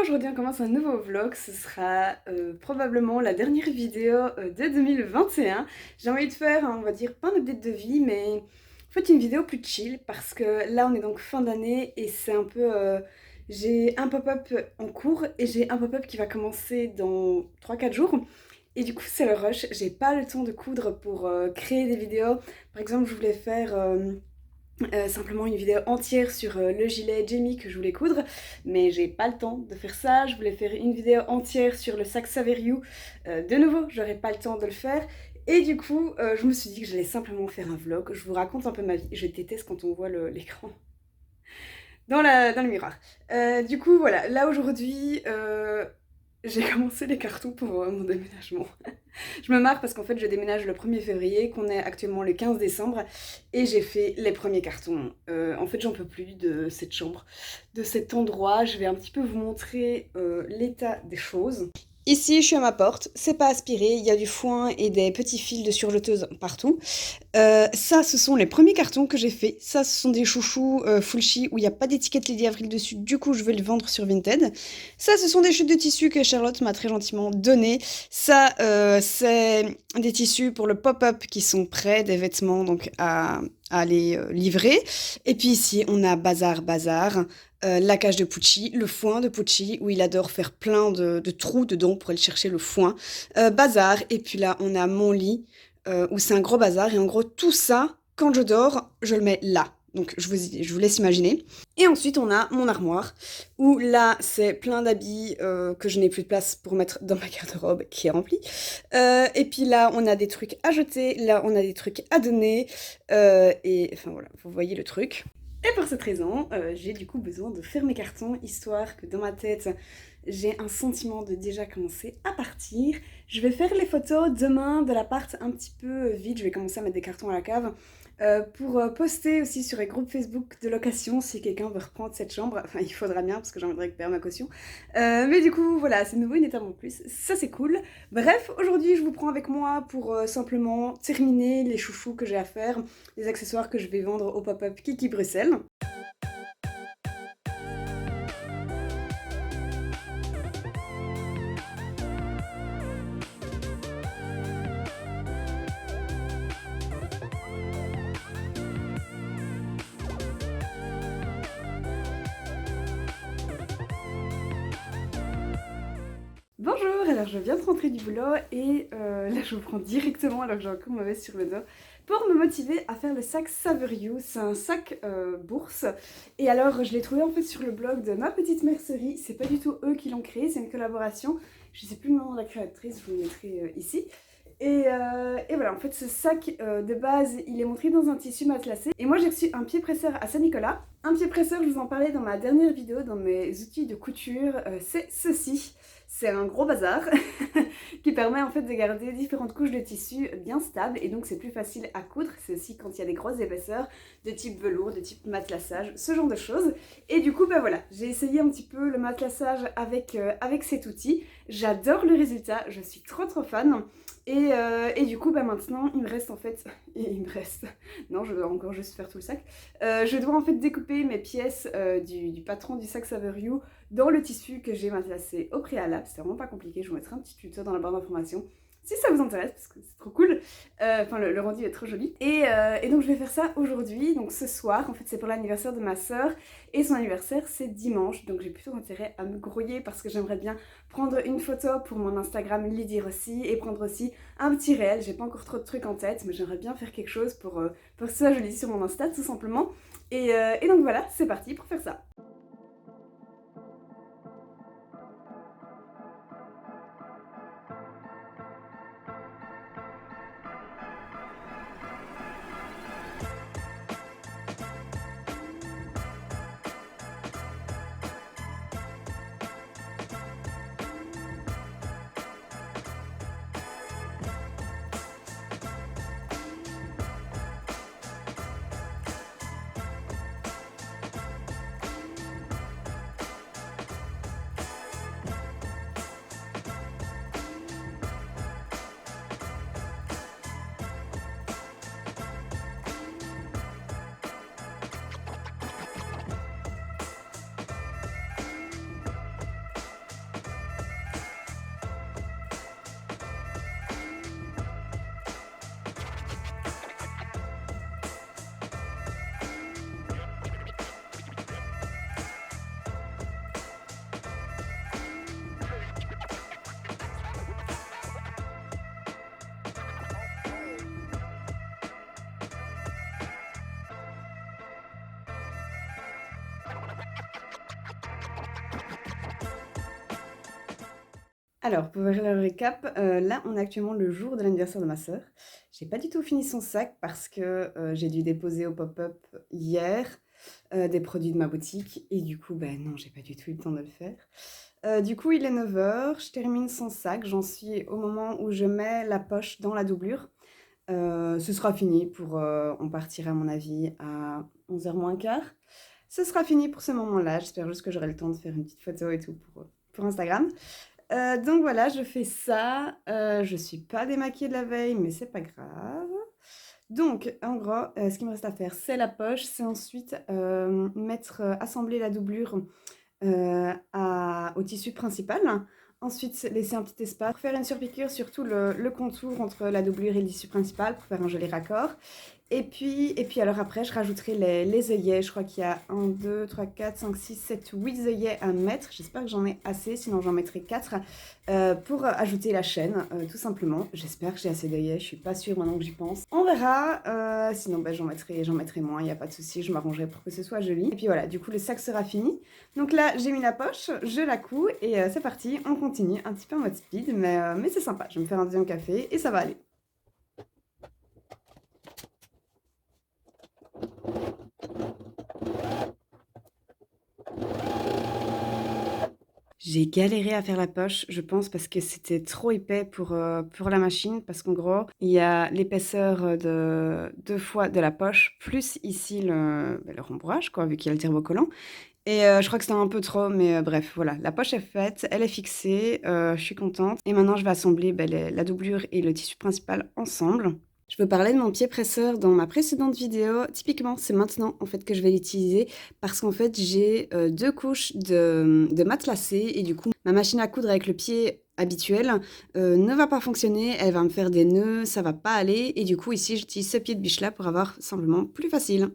aujourd'hui on commence un nouveau vlog, ce sera probablement la dernière vidéo de 2021. J'ai envie de faire, on va dire, pas un update de vie, mais en fait une vidéo plus chill, parce que là on est donc fin d'année et c'est un peu... j'ai un pop-up en cours et j'ai un pop-up qui va commencer dans 3-4 jours. Et du coup c'est le rush, j'ai pas le temps de coudre pour créer des vidéos. Par exemple je voulais faire... simplement une vidéo entière sur le gilet Jamie que je voulais coudre, mais j'ai pas le temps de faire ça. Je voulais faire une vidéo entière sur le sac Saverio, de nouveau j'aurais pas le temps de le faire, et du coup je me suis dit que j'allais simplement faire un vlog. Je vous raconte un peu ma vie, je déteste quand on voit l'écran dans le miroir. Du coup voilà, là aujourd'hui j'ai commencé les cartons pour mon déménagement. Je me marre parce qu'en fait je déménage le 1er février, qu'on est actuellement le 15 décembre, et j'ai fait les premiers cartons. En fait j'en peux plus de cette chambre, de cet endroit. Je vais un petit peu vous montrer l'état des choses. Ici je suis à ma porte, c'est pas aspiré, il y a du foin et des petits fils de surjeteuse partout. Ça, ce sont les premiers cartons que j'ai fait. Ça, ce sont des chouchous Fulci où il n'y a pas d'étiquette Lady Avril dessus. Du coup, je vais le vendre sur Vinted. Ça, ce sont des chutes de tissus que Charlotte m'a très gentiment donné. Ça, c'est des tissus pour le pop-up qui sont prêts, des vêtements donc à aller livrer. Et puis ici, on a Bazar. La cage de Pucci, le foin de Pucci, où il adore faire plein de trous dedans pour aller chercher le foin. Bazar, et puis là, on a mon lit, où c'est un gros bazar, et en gros tout ça, quand je dors, je le mets là. Donc je vous laisse imaginer. Et ensuite on a mon armoire, où là c'est plein d'habits que je n'ai plus de place pour mettre dans ma garde-robe qui est remplie. Et puis là on a des trucs à jeter, là on a des trucs à donner, et enfin voilà, vous voyez le truc. Et pour cette raison, j'ai du coup besoin de faire mes cartons, histoire que dans ma tête, j'ai un sentiment de déjà commencer à partir. Je vais faire les photos demain de l'appart un petit peu vide. Je vais commencer à mettre des cartons à la cave pour poster aussi sur les groupes Facebook de location si quelqu'un veut reprendre cette chambre. Enfin, il faudra bien parce que j'ai envie de récupérer ma caution. Mais du coup, voilà, c'est de nouveau une étape en plus. Ça, c'est cool. Bref, aujourd'hui, je vous prends avec moi pour simplement terminer les chouchous que j'ai à faire, les accessoires que je vais vendre au pop-up Kiki Bruxelles. Bonjour, alors je viens de rentrer du boulot et là je vous prends directement alors que j'ai encore ma veste sur le dos pour me motiver à faire le sac Saverio. C'est un sac bourse, et alors je l'ai trouvé en fait sur le blog de ma petite mercerie. C'est pas du tout eux qui l'ont créé, c'est une collaboration. Je sais plus le nom de la créatrice, je vous le mettrai ici. Et voilà, en fait ce sac de base il est montré dans un tissu matelassé, et moi j'ai reçu un pied presseur à Saint-Nicolas. Un pied presseur, je vous en parlais dans ma dernière vidéo, dans mes outils de couture, c'est ceci. C'est un gros bazar qui permet en fait de garder différentes couches de tissu bien stables, et donc c'est plus facile à coudre. C'est aussi quand il y a des grosses épaisseurs de type velours, de type matelassage, ce genre de choses. Et du coup bah voilà, j'ai essayé un petit peu le matelassage avec cet outil. J'adore le résultat, je suis trop fan. Et du coup, bah maintenant, il me reste en fait... Non, je dois encore juste faire tout le sac. Je dois en fait découper mes pièces du patron du sac Saverio dans le tissu que j'ai matelassé au préalable. C'est vraiment pas compliqué, je vous mettrai un petit tuto dans la barre d'informations si ça vous intéresse, parce que c'est trop cool. Enfin, le rendu est trop joli. Et donc je vais faire ça aujourd'hui, donc ce soir. En fait, c'est pour l'anniversaire de ma soeur, et son anniversaire c'est dimanche. Donc j'ai plutôt intérêt à me grouiller parce que j'aimerais bien prendre une photo pour mon Instagram Lydie Rossi, et prendre aussi un petit réel. J'ai pas encore trop de trucs en tête, mais j'aimerais bien faire quelque chose pour que ce soit joli sur mon Insta tout simplement. Et donc voilà, c'est parti pour faire ça. Alors, pour faire le récap, là, on est actuellement le jour de l'anniversaire de ma sœur. J'ai pas du tout fini son sac parce que, j'ai dû déposer au pop-up hier, des produits de ma boutique et du coup, ben non, j'ai pas du tout eu le temps de le faire. Du coup, il est 9 heures, je termine son sac, j'en suis au moment où je mets la poche dans la doublure. Ce sera fini pour, on partira à mon avis à 11h moins quart. Ce sera fini pour ce moment-là, j'espère juste que j'aurai le temps de faire une petite photo et tout pour Instagram. Donc voilà, je fais ça. Je suis pas démaquillée de la veille, mais c'est pas grave. Donc, en gros, ce qu'il me reste à faire, c'est la poche. C'est ensuite assembler la doublure au tissu principal. Ensuite, laisser un petit espace pour faire une surpiqûre sur tout le contour entre la doublure et le tissu principal pour faire un joli raccord. Et puis alors après, je rajouterai les œillets. Je crois qu'il y a 1, 2, 3, 4, 5, 6, 7, 8 œillets à mettre. J'espère que j'en ai assez, sinon j'en mettrai 4 pour ajouter la chaîne, tout simplement. J'espère que j'ai assez d'œillets, je suis pas sûre maintenant que j'y pense. On verra, sinon bah, j'en mettrai moins, il n'y a pas de souci, je m'arrangerai pour que ce soit joli. Et puis voilà, du coup le sac sera fini. Donc là, j'ai mis la poche, je la couds et c'est parti, on continue. Un petit peu en mode speed, mais c'est sympa. Je vais me faire un deuxième café et ça va aller. J'ai galéré à faire la poche, je pense, parce que c'était trop épais pour la machine. Parce qu'en gros, il y a l'épaisseur de 2 fois de la poche, plus ici le rembourrage, quoi, vu qu'il y a le thermocollant. Et je crois que c'était un peu trop, mais bref, voilà. La poche est faite, elle est fixée, je suis contente. Et maintenant, je vais assembler la doublure et le tissu principal ensemble. Je veux parler de mon pied presseur dans ma précédente vidéo. Typiquement, c'est maintenant en fait que je vais l'utiliser parce qu'en fait j'ai 2 couches de matelassé et du coup ma machine à coudre avec le pied habituel ne va pas fonctionner, elle va me faire des nœuds, ça va pas aller et du coup ici j'utilise ce pied de biche là pour avoir simplement plus facile.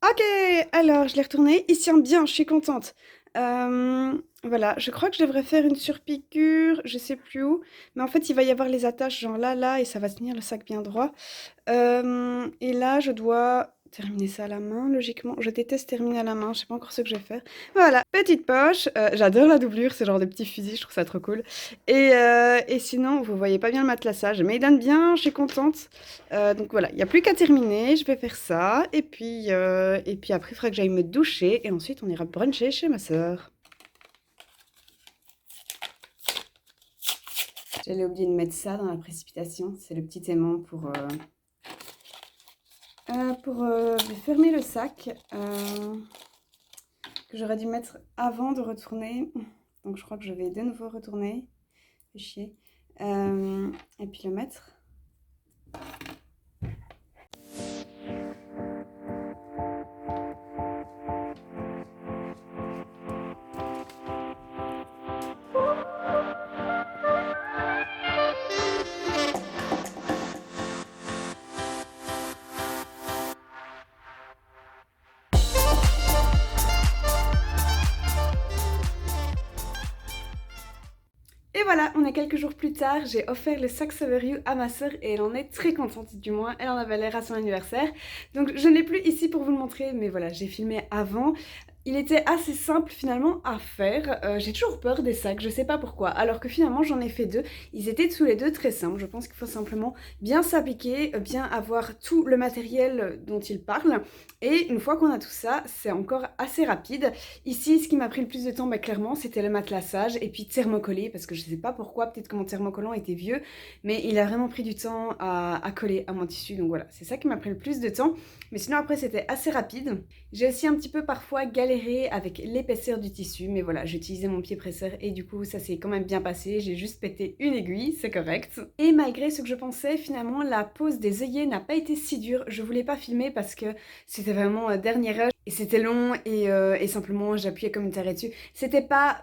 OK, alors je l'ai retourné, il tient bien, je suis contente. Voilà, je crois que je devrais faire une surpiqûre, je sais plus où, mais en fait, il va y avoir les attaches genre là et ça va tenir le sac bien droit. Et là, je dois terminer ça à la main, logiquement. Je déteste terminer à la main, je sais pas encore ce que je vais faire. Voilà, petite poche, j'adore la doublure, ce genre de petit fusil, je trouve ça trop cool. Et sinon, vous voyez pas bien le matelassage, mais il donne bien, je suis contente. Donc voilà, il n'y a plus qu'à terminer, je vais faire ça. Et puis après, il faudra que j'aille me doucher et ensuite on ira bruncher chez ma sœur. J'allais oublier de mettre ça dans la précipitation, c'est le petit aimant pour fermer le sac que j'aurais dû mettre avant de retourner. Donc je crois que je vais de nouveau retourner. Fait chier. Et puis le mettre. Et voilà, on est quelques jours plus tard, j'ai offert le sac Save You à ma sœur et elle en est très contente, du moins elle en avait l'air à son anniversaire. Donc je ne l'ai plus ici pour vous le montrer, mais voilà, j'ai filmé avant. Il était assez simple finalement à faire, j'ai toujours peur des sacs, je sais pas pourquoi, alors que finalement j'en ai fait 2, ils étaient tous les 2 très simples, je pense qu'il faut simplement bien s'appliquer, bien avoir tout le matériel dont il parle, et une fois qu'on a tout ça, c'est encore assez rapide. Ici, ce qui m'a pris le plus de temps, bah, clairement, c'était le matelassage, et puis thermocoller, parce que je sais pas pourquoi, peut-être que mon thermocollant était vieux, mais il a vraiment pris du temps à coller à mon tissu, donc voilà, c'est ça qui m'a pris le plus de temps, mais sinon après c'était assez rapide. J'ai aussi un petit peu parfois galéré galéré avec l'épaisseur du tissu, mais voilà, j'ai utilisé mon pied presseur et du coup ça s'est quand même bien passé, j'ai juste pété une aiguille, c'est correct. Et malgré ce que je pensais, finalement la pose des œillets n'a pas été si dure, je voulais pas filmer parce que c'était vraiment dernière heure et c'était long et simplement j'appuyais comme une tarée dessus. C'était pas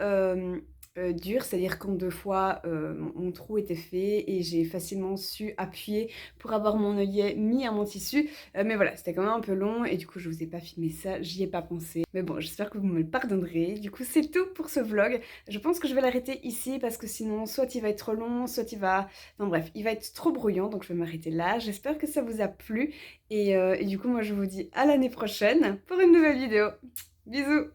dur, c'est-à-dire qu'en 2 fois mon trou était fait et j'ai facilement su appuyer pour avoir mon œillet mis à mon tissu. Mais voilà, c'était quand même un peu long et du coup je vous ai pas filmé ça, j'y ai pas pensé. Mais bon, j'espère que vous me le pardonnerez. Du coup c'est tout pour ce vlog. Je pense que je vais l'arrêter ici parce que sinon soit il va être trop long, soit il va... Enfin bref, il va être trop brouillon, donc je vais m'arrêter là. J'espère que ça vous a plu et du coup moi je vous dis à l'année prochaine pour une nouvelle vidéo. Bisous!